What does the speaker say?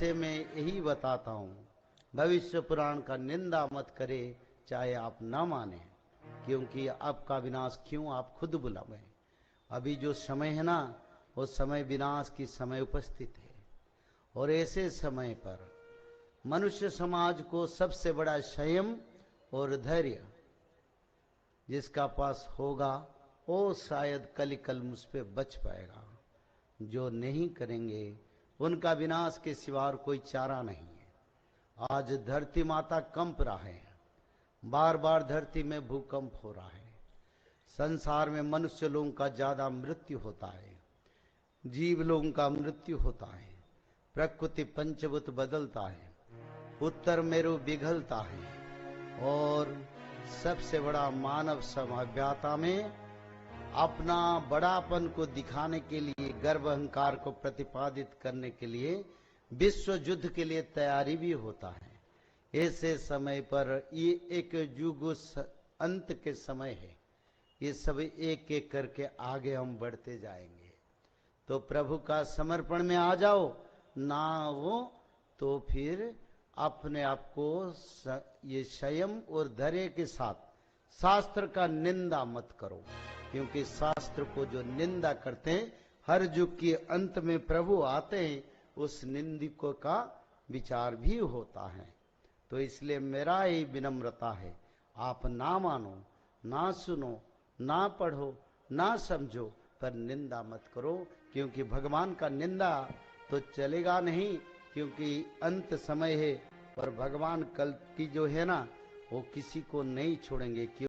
से मैं यही बताता हूँ, भविष्य पुराण का निंदा मत करे, चाहे आप ना माने, क्योंकि आपका विनाश क्यों आप खुद बुलावें। अभी जो समय है ना, वो समय विनाश की समय उपस्थित है। और ऐसे समय पर मनुष्य समाज को सबसे बड़ा संयम और धैर्य जिसका पास होगा, वो शायद कल मुझ पे बच पाएगा। जो नहीं करेंगे उनका विनाश के सिवा कोई चारा नहीं है। आज धरती माता कंप रहा है, बार बार धरती में भूकंप हो रहा है। संसार में मनुष्य लोगों का ज्यादा मृत्यु होता है, जीव लोगों का मृत्यु होता है, प्रकृति पंचभूत बदलता है, उत्तर मेरु पिघलता है, और सबसे बड़ा मानव सभ्यता में अपना बड़ापन को दिखाने के लिए, गर्व अहंकार को प्रतिपादित करने के लिए विश्व युद्ध के लिए तैयारी भी होता है। ऐसे समय पर ये एक युग अंत के समय है, ये सब एक एक करके आगे हम बढ़ते जाएंगे। तो प्रभु का समर्पण में आ जाओ ना, वो तो फिर अपने आप को ये संयम और धैर्य के साथ शास्त्र का निंदा मत करो, क्योंकि शास्त्र को जो निंदा करते हैं, हर युग के अंत में प्रभु आते हैं, उस निंदकों का विचार भी होता है। तो इसलिए मेरा ही विनम्रता है, आप ना मानो, ना सुनो, ना पढ़ो, ना समझो, पर निंदा मत करो, क्योंकि भगवान का निंदा तो चलेगा नहीं, क्योंकि अंत समय है। और भगवान कल की जो है ना, वो किसी को नहीं छोड़ेंगे।